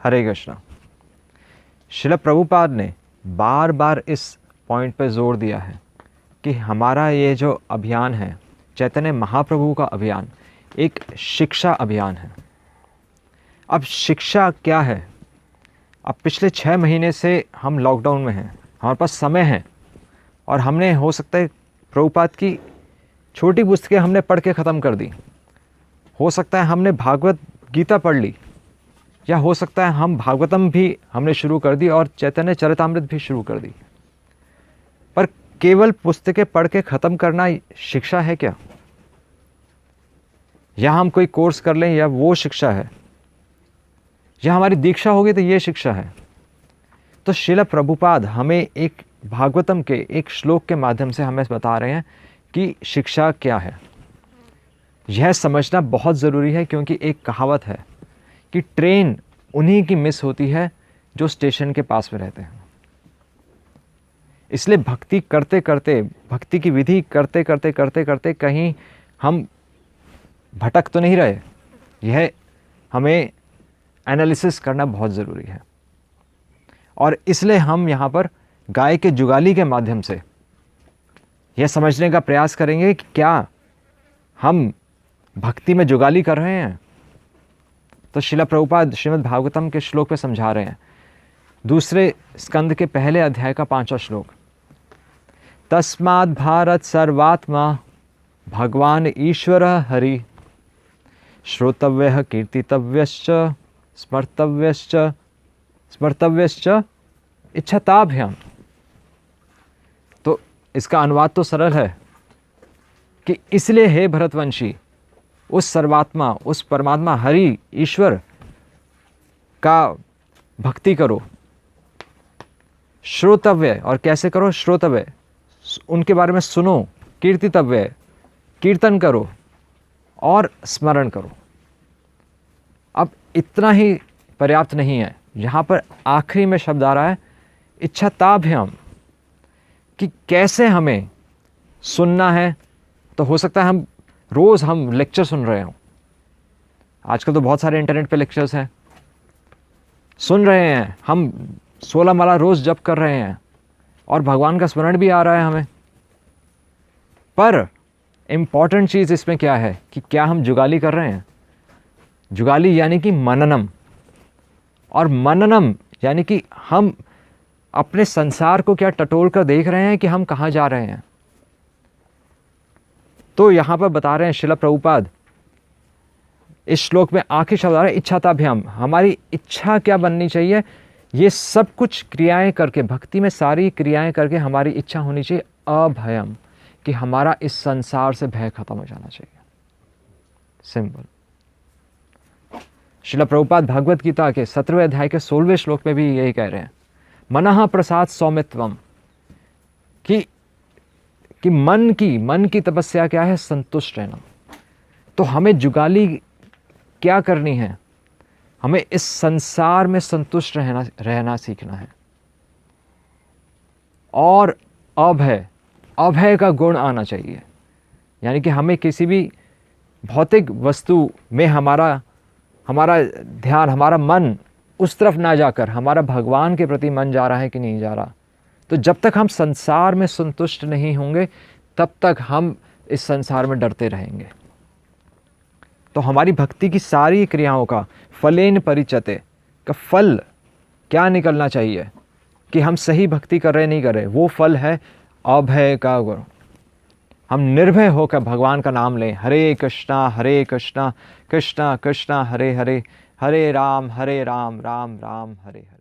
हरे कृष्णा। श्रील प्रभुपाद ने बार बार इस पॉइंट पे जोर दिया है कि हमारा ये जो अभियान है, चैतन्य महाप्रभु का अभियान, एक शिक्षा अभियान है। अब शिक्षा क्या है? अब पिछले 6 महीने से हम लॉकडाउन में हैं, हमारे पास समय है और हमने हो सकता है प्रभुपाद की छोटी पुस्तकें हमने पढ़ के ख़त्म कर दी, हो सकता है हमने भागवत गीता पढ़ ली, या हो सकता है हम भागवतम भी हमने शुरू कर दी और चैतन्य चरितामृत भी शुरू कर दी। पर केवल पुस्तकें पढ़ के ख़त्म करना शिक्षा है क्या? या हम कोई कोर्स कर लें या वो शिक्षा है? या हमारी दीक्षा होगी तो ये शिक्षा है? तो श्रील प्रभुपाद हमें एक भागवतम के एक श्लोक के माध्यम से हमें बता रहे हैं कि शिक्षा क्या है। यह समझना बहुत ज़रूरी है, क्योंकि एक कहावत है कि ट्रेन उन्हीं की मिस होती है जो स्टेशन के पास में रहते हैं। इसलिए भक्ति करते करते, भक्ति की विधि करते करते करते करते कहीं हम भटक तो नहीं रहे, यह हमें एनालिसिस करना बहुत ज़रूरी है। और इसलिए हम यहाँ पर गाय के जुगाली के माध्यम से यह समझने का प्रयास करेंगे कि क्या हम भक्ति में जुगाली कर रहे हैं। तो श्रील प्रभुपाद श्रीमद् भागवतम के श्लोक पे समझा रहे हैं, 2 स्कंद के पहले अध्याय का 5वां श्लोक। तस्माद् भारत सर्वात्मा भगवान ईश्वर हरि, श्रोतव्यः कीर्तितव्यश्च स्मर्तव्यश्च इच्छताभ्याम। तो इसका अनुवाद तो सरल है कि इसलिए हे भरतवंशी, उस सर्वात्मा, उस परमात्मा हरि ईश्वर का भक्ति करो। श्रोतव्य, और कैसे करो? श्रोतव्य, उनके बारे में सुनो। कीर्तितव्य, कीर्तन करो और स्मरण करो। अब इतना ही पर्याप्त नहीं है, यहाँ पर आखिरी में शब्द आ रहा है इच्छताभ्याम, कि कैसे हमें सुनना है। तो हो सकता है रोज़ हम लेक्चर सुन रहे हों, आजकल तो बहुत सारे इंटरनेट पे लेक्चर्स हैं, सुन रहे हैं, हम 16 माला रोज़ जप कर रहे हैं और भगवान का स्मरण भी आ रहा है हमें। पर इम्पॉर्टेंट चीज़ इसमें क्या है कि क्या हम जुगाली कर रहे हैं? जुगाली यानी कि मननम, और मननम यानी कि हम अपने संसार को क्या टटोल कर देख रहे हैं कि हम कहाँ जा रहे हैं। तो यहाँ पर बता रहे हैं श्रील प्रभुपाद, इस श्लोक में आखिरी शब्द आ रहा है इच्छाताभ्याम। हमारी इच्छा क्या बननी चाहिए? ये सब कुछ क्रियाएं करके, भक्ति में सारी क्रियाएं करके हमारी इच्छा होनी चाहिए अभयम, कि हमारा इस संसार से भय खत्म हो जाना चाहिए। सिंपल। श्रील प्रभुपाद भगवत गीता के 17वें अध्याय के 16वें श्लोक में भी यही कह रहे हैं, मनः प्रसाद सौमित्वम, कि मन की तपस्या क्या है? संतुष्ट रहना। तो हमें जुगाली क्या करनी है? हमें इस संसार में संतुष्ट रहना सीखना है। और अभय का गुण आना चाहिए, यानी कि हमें किसी भी भौतिक वस्तु में हमारा ध्यान, हमारा मन उस तरफ ना जाकर हमारा भगवान के प्रति मन जा रहा है कि नहीं जा रहा। तो जब तक हम संसार में संतुष्ट नहीं होंगे, तब तक हम इस संसार में डरते रहेंगे। तो हमारी भक्ति की सारी क्रियाओं का फलेन परिचते, का फल क्या निकलना चाहिए कि हम सही भक्ति कर रहे नहीं कर रहे? वो फल है अभय का गुण। हम निर्भय होकर भगवान का नाम लें, हरे कृष्णा कृष्णा कृष्णा हरे हरे, हरे राम राम राम हरे हरे।